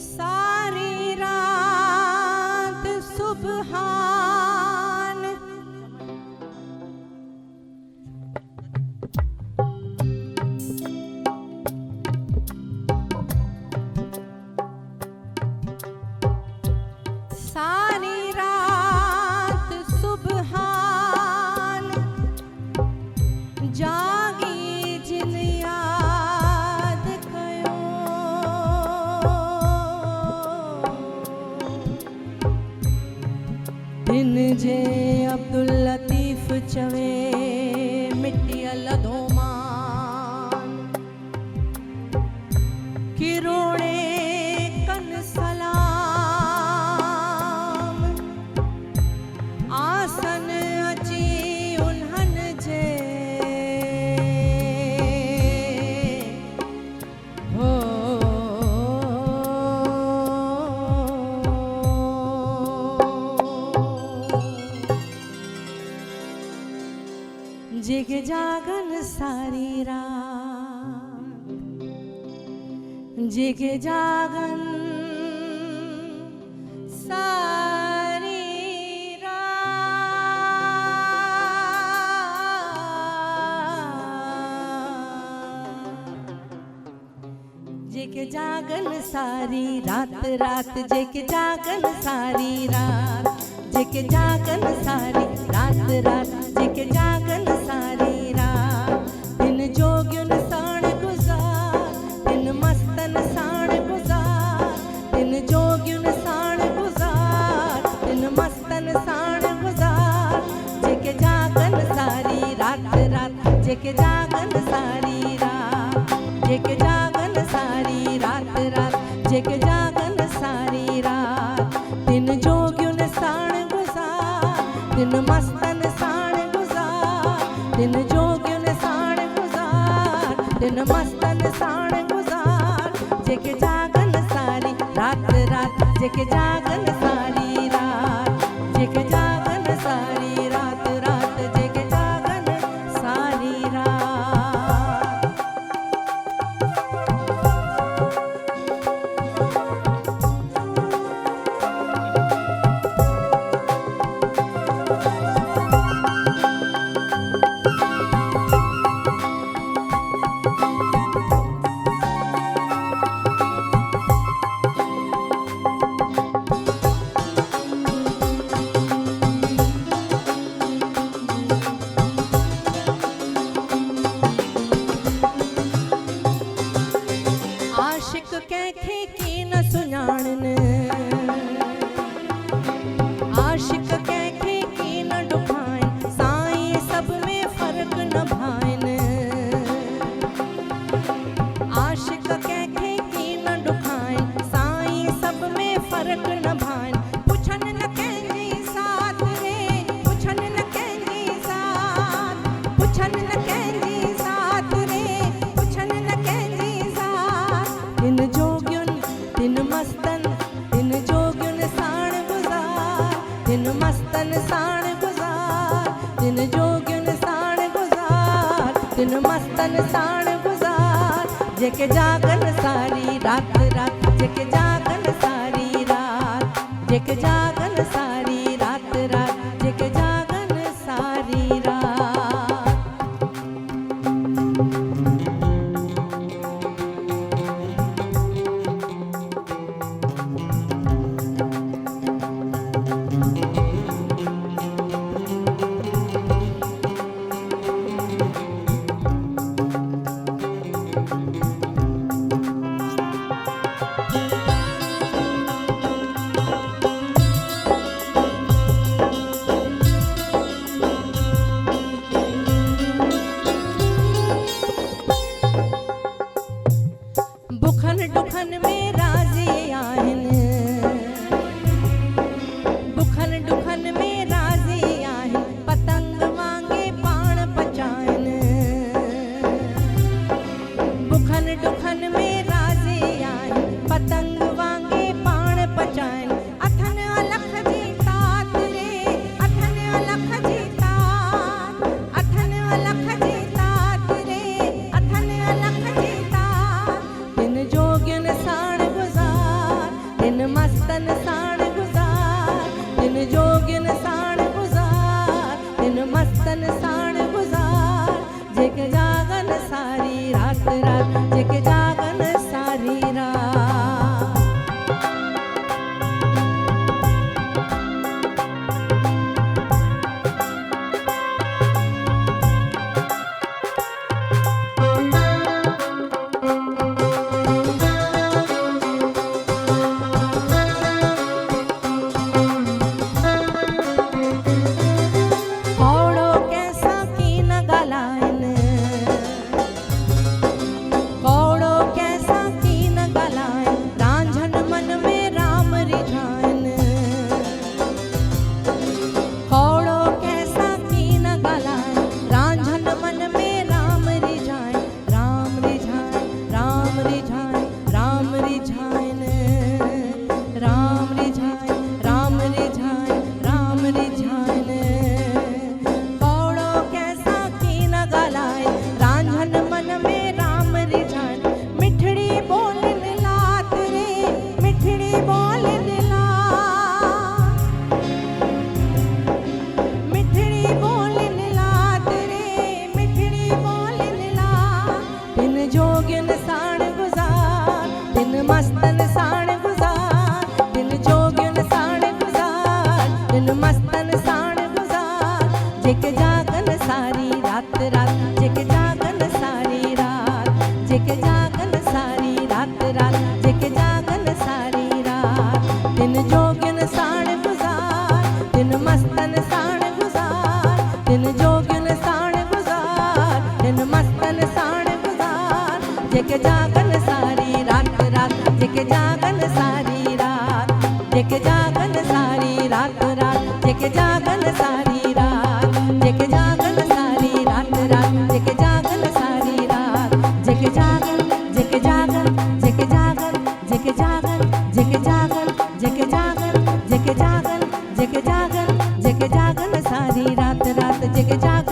सारी रात सुबहान सारी रात सुबहान जागी जिन याद कयो दिन जे अब्दुल लतीफ चवे मिट्टी लधोमान किरोड़े कन सलाम आसन अची उन्हन जे हो जिग जागन सारी रात जिग जागन सारी जिग जागन सारी रात रात जिग जागन सारी रात जिग जागन सारी रात रात जिग जागन सारी रात दिन जोगियुन साण गुज़ार दिन मस्तन साण गुज़ार दिन जोगियुन साण गुज़ार दिन मस्तन साण गुज़ार जिग जागन सारी रात रात जिग जागन सारी रात जिग जागन सारी रात रात जिग जागन सारी रात दिन जोगियुन साण गुज़ार दिन मस्तन साण गुज़ार दिन जोगियुन साण गुज़ार दिन मस्तन साण गुज़ार जिग जागन सारी रात रात जिग जागन सारी रात जिग जागन सारी रात रात जिग जागन सारी रात आशिक कंहिंखे की न सुञाणन आशिक कंहिंखे की न ॾुखाइन साईं सभ में फ़र्क़ न भाइन आशिक कंहिंखे की न ॾुखाइन साईं सभ में फ़र्क़ न भाइन पुछन न कंहिंजी साथ रे पुछन न कंहिंजी साथ पुछन न कंहिंजी साथ रे पुछन न कंहिंजी साथ दिन जोगियुन दिन मस्तन दिन जोगियुन साण गुज़ार दिन मस्तन साण गुज़ार दिन जोगियुन साण गुज़ार दिन मस्तन साण गुज़ार जेके जागन सारी रात रात जेके जागन सारी रात जेके जागन सारी रात रात जेके जागन सारी रात अलख जीता रे, अथन अलख जीता। दिन जोगिन साण गुज़ार, दिन मस्तन साण गुज़ार, दिन जोगिन साण गुज़ार, दिन मस्तन साण गुज़ार। जेके जागन सारी रात रात, जेके जागन सारी रात। कौड़ो कैसा की न ॻाल्हाइनि, कौड़ो कैसा की न ॻाल्हाइनि, रांझन मन में राम रिझाइनि। कौड़ो कैसा की न ॻाल्हाइनि, रांझन मन में राम रिझाइनि। राम रिझाइनि, राम रिझाइनि, राम रिझाइनि, राम रिझाइनि, राम रिझाइनि, राम रिझाइनि। कौड़ो कैसा की न ॻाल्हाइनि, रांझन मन में राम रिझाइनि। मिठड़ी ॿोलिन लात रे, मिठड़ी ॿोलिन लात, मिठड़ी ॿोलिन लात रे, मिठड़ी ॿोलिन लात। दिन जोगिन साण गुज़ार, दिन मस्तन साण गुज़ार, दिन जोगिन साण गुज़ार, दिन मस्तन साण गुज़ार। जेके जागन सारी रात रात, जेके जागन सारी रात, जेके जागन सारी रात रात, जेके जागन सारी रात। दिन जोगिन साण गुज़ार, दिन मस्तन साण गुज़ार, दिन जोगिन साण गुज़ार, दिन मस्तन साण गुज़ार। जेके जागन सारी रात रात, जेके जागन सारी रात, जेके जागन सारी रात रात, जेके जागन सारी रात, जेके जागन सारी रात रात, जेके जागन सारी रात। जेके जागन, जेके जागन, जेके जागन, जेके जागन, जेके जागन, जेके जागन, जेके जागन, जेके जागन, जेके जागन सारी रात रात, जेके जागन।